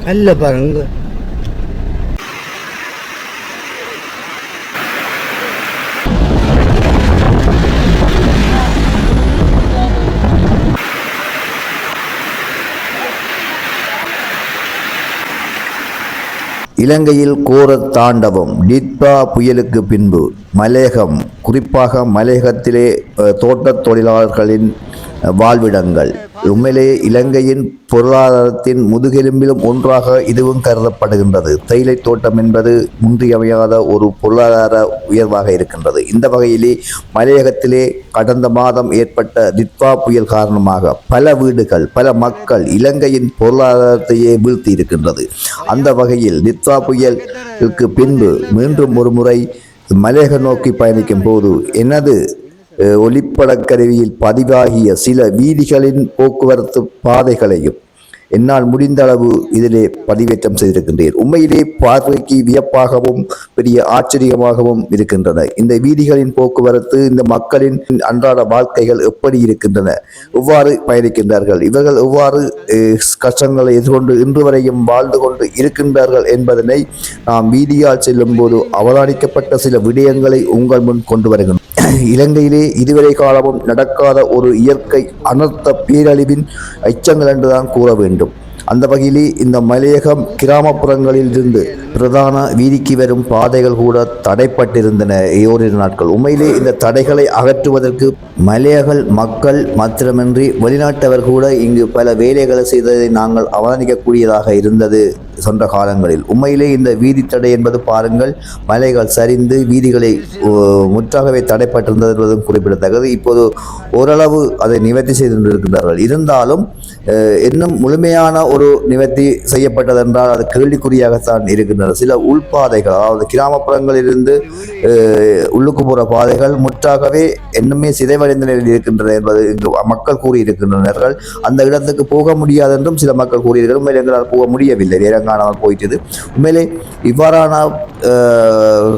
கல்ல பாருங்க. இலங்கையில் கோர தாண்டவம். டிட்பா புயலுக்கு பின்பு மலையகம், குறிப்பாக மலையகத்திலே தோட்டத் தொழிலாளர்களின் வாழ்விடங்கள். உண்மையிலேயே இலங்கையின் பொருளாதாரத்தின் முதுகெலும்பிலும் ஒன்றாக இதுவும் கருதப்படுகின்றது. தேயிலை தோட்டம் என்பது இன்றியமையாத ஒரு பொருளாதார உயர்வாக இருக்கின்றது. இந்த வகையிலே மலையகத்திலே கடந்த மாதம் ஏற்பட்ட டிட்பா புயல் காரணமாக பல வீடுகள், பல மக்கள் இலங்கையின் பொருளாதாரத்தையே வீழ்த்தி இருக்கின்றது. அந்த வகையில் டிட்பா புயலுக்கு பின்பு மீண்டும் ஒரு முறை மலையக நோக்கி பயணிக்கும் போது எனது ஒளிப்படக்கருவியில் பதிவாகிய சில வீதிகளின் போக்குவரத்து பாதைகளையும் என்னால் முடிந்த அளவு இதிலே பதிவேற்றம் செய்திருக்கின்றேன். உண்மையிலே பார்வைக்கு வியப்பாகவும் பெரிய ஆச்சரியமாகவும் இருக்கின்றன. இந்த வீதிகளின் போக்குவரத்து, இந்த மக்களின் அன்றாட வாழ்க்கைகள் எப்படி இருக்கின்றன, எவ்வாறு பயணிக்கின்றார்கள், இவர்கள் எவ்வாறு கஷ்டங்களை எதிர்கொண்டு இன்று வரையும் வாழ்ந்து கொண்டு இருக்கின்றார்கள் என்பதனை நாம் வீதியால் செல்லும் போது அவதானிக்கப்பட்ட சில விடயங்களை உங்கள் முன் கொண்டு வருகின்றோம். இலங்கையிலே இதுவரை காலமும் நடக்காத ஒரு இயற்கை அனர்த்த பேரழிவின் எச்சங்கள் என்றுதான் கூற வேண்டும். அந்த வகையிலே இந்த மலையகம் கிராமப்புறங்களில் இருந்து பிரதான வீதிக்கு வரும் பாதைகள் கூட தடைப்பட்டிருந்தன ஓரிரு நாட்கள். உண்மையிலே இந்த தடைகளை அகற்றுவதற்கு மலையக மக்கள் மாத்திரமின்றி வெளிநாட்டவர் கூட இங்கு பல வேலைகளை செய்ததை நாங்கள் அவதானிக்கக்கூடியதாக இருந்தது சென்ற காலங்களில். உண்மையிலே இந்த வீதி தடை என்பது பாருங்கள், மலைகள் சரிந்து வீதிகளை முற்றாகவே தடைப்பட்டிருந்தது என்பதும் குறிப்பிடத்தக்கது. இப்போது ஓரளவு அதை நிவர்த்தி செய்திருக்கின்றார்கள். இருந்தாலும் இன்னும் முழுமையான ஒரு நிவர்த்தி செய்யப்பட்டதென்றால் அது கேள்விக்குறியாகத்தான் இருக்கின்றன. சில உள்பாதைகள், அதாவது கிராமப்புறங்களிலிருந்து உள்ளுக்கு போகிற பாதைகள் முற்றாகவே இன்னுமே சிதைவடைந்த நிலையில் இருக்கின்றன என்பது மக்கள் கூறியிருக்கின்றனர். அந்த இடத்துக்கு போக முடியாது என்றும் சில மக்கள் கூறியிருக்கிறார். உண்மையில் எங்களால் போக முடியவில்லை, நேரங்காணாமல் போயிட்டது. உண்மையிலே இவ்வாறான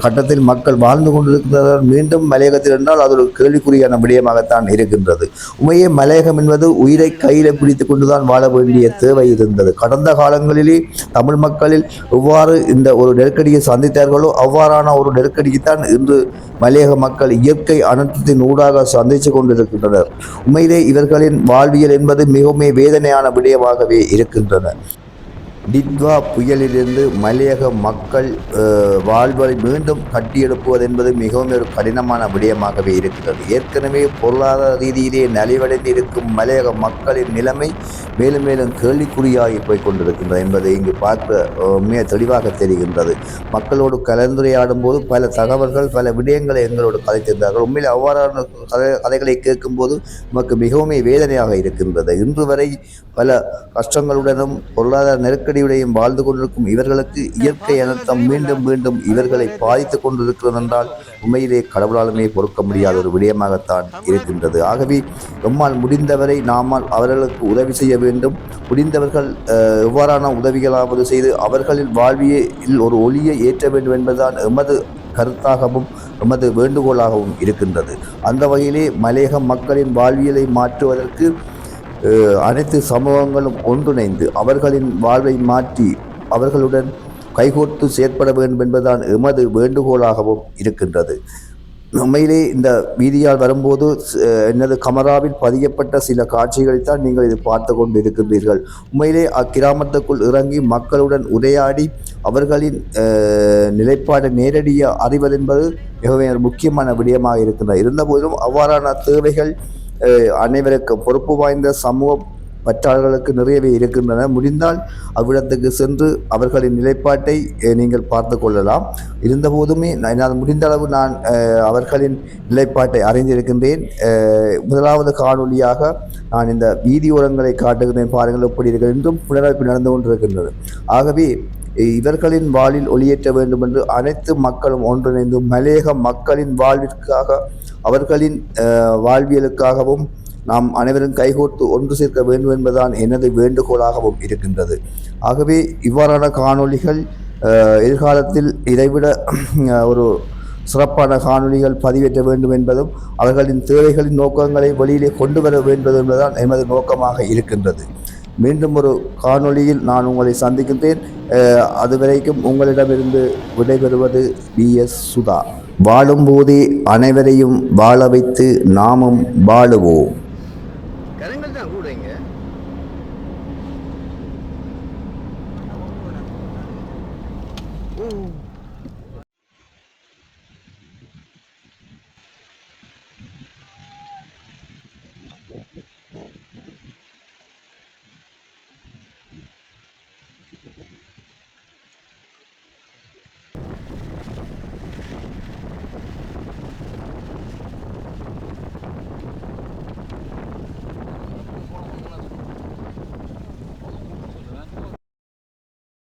கட்டத்தில் மக்கள் வாழ்ந்து கொண்டிருக்கிறார்கள். மீண்டும் மலையகத்தில் என்றால் அது ஒரு கேள்விக்குறியான விடயமாகத்தான் இருக்கின்றது. உண்மையே மலையகம் என்பது உயிரை கையில பிடித்துக் கொண்டுதான் வாழ வேண்டிய தேவை இருந்தது. கடந்த காலங்களிலே தமிழ் மக்களில் எவ்வாறு இந்த ஒரு நெருக்கடியை சந்தித்தார்களோ அவ்வாறான ஒரு நெருக்கடியைத்தான் இன்று மலையக மக்கள் இயற்கை அனர்த்தத்தின் ஊடாக சந்தித்து கொண்டிருக்கின்றனர். உண்மையிலே இவர்களின் வாழ்வியல் என்பது மிகவும் வேதனையான விடயமாகவே இருக்கின்றன. டிட்வா புயலிலிருந்து மலையக மக்கள் வாழ்வை மீண்டும் கட்டியெழுப்புவது என்பது மிகவும் ஒரு கடினமான விடயமாகவே இருக்கிறது. ஏற்கனவே பொருளாதார ரீதியிலே நலிவடைந்து இருக்கும் மலையக மக்களின் நிலைமை மேலும் மேலும் கேள்விக்குறியாகி போய் கொண்டிருக்கின்றது என்பதை இங்கு பார்க்க மிக தெளிவாக தெரிகின்றது. மக்களோடு கலந்துரையாடும் போது பல தகவல்கள், பல விடயங்களை எங்களோடு கதைத்திருந்தார்கள். உண்மையில் அவ்வாறான கதைகளை கேட்கும்போது நமக்கு மிகவும் வேதனையாக இருக்கின்றது. இன்று வரை பல கஷ்டங்களுடனும் பொருளாதார நெருக்கடியுடையும் வாழ்ந்து கொண்டிருக்கும் இவர்களுக்கு இயற்கை அனர்த்தம் மீண்டும் மீண்டும் இவர்களை பாதித்துக் கொண்டிருக்கிறது என்றால் உண்மையிலே கடவுளாலுமே பொறுக்க முடியாத ஒரு விடயமாகத்தான் இருக்கின்றது. ஆகவே நம்மால் முடிந்தவரை நாமால் அவர்களுக்கு உதவி செய்ய வேண்டும். முடிந்தவர்கள் எவ்வாறான உதவிகளாவது செய்து அவர்களின் வாழ்வியல் ஒரு ஒளியை ஏற்ற வேண்டும் என்பதுதான் எமது கருத்தாகவும் எமது வேண்டுகோளாகவும் இருக்கின்றது. அந்த வகையிலே மலையக மக்களின் வாழ்வியலை மாற்றுவதற்கு அனைத்து சமூகங்களும் ஒன்றிணைந்து அவர்களின் வாழ்வை மாற்றி அவர்களுடன் கைகோர்த்து செயற்பட வேண்டும் என்பதுதான் எமது வேண்டுகோளாகவும் இருக்கின்றது. உண்மையிலே இந்த வீதியால் வரும்போது எனது கமராவில் பதியப்பட்ட சில காட்சிகளைத்தான் நீங்கள் இது பார்த்து கொண்டு இருக்கின்றீர்கள். உண்மையிலே அக்கிராமத்துக்குள் இறங்கி மக்களுடன் உரையாடி அவர்களின் நிலைப்பாடு நேரடியாக அறிவது என்பது மிகவும் முக்கியமான விடயமாக இருக்கின்றது. இருந்தபோதிலும் அவ்வாறான தேவைகள் அனைவருக்கு பொறுப்பு வாய்ந்த சமூக பற்றாளர்களுக்கு நிறையவே இருக்கின்றன. முடிந்தால் அவ்விடத்துக்கு சென்று அவர்களின் நிலைப்பாட்டை நீங்கள் பார்த்து கொள்ளலாம். இருந்தபோதுமே நான் முடிந்த அளவு நான் அவர்களின் நிலைப்பாட்டை அறிந்திருக்கின்றேன். முதலாவது காணொலியாக நான் இந்த வீதியோரங்களை காட்டுகிறேன், பாருங்கள் எப்படி இருக்கிறது. இன்றும் புனரமைப்பு நடந்து கொண்டிருக்கின்றது. ஆகவே இவர்களின் வாழ்வில் ஒளியேற்ற வேண்டும் என்று அனைத்து மக்களும் ஒன்றிணைந்து மலையக மக்களின் வாழ்விற்காக, அவர்களின் வாழ்வியலுக்காகவும் நாம் அனைவரும் கைகோர்த்து ஒன்று சேர்க்க வேண்டும் என்பதுதான் எனது வேண்டுகோளாகவும் இருக்கின்றது. ஆகவே இவ்வாறான காணொளிகள் எதிர்காலத்தில் இதைவிட ஒரு சிறப்பான காணொளிகள் பதிவேற்ற வேண்டும் என்பதும் அவர்களின் தேவைகளின் நோக்கங்களை வெளியிலே கொண்டு வர வேண்டும் என்பதுதான் எமது நோக்கமாக இருக்கின்றது. மீண்டும் ஒரு காணொளியில் நான் உங்களை சந்திக்கின்றேன். அதுவரைக்கும் உங்களிடமிருந்து விடைபெறுவது BS சுதா. வாழும்போதே அனைவரையும் வாழ வைத்து நாமும் வாழுவோம்.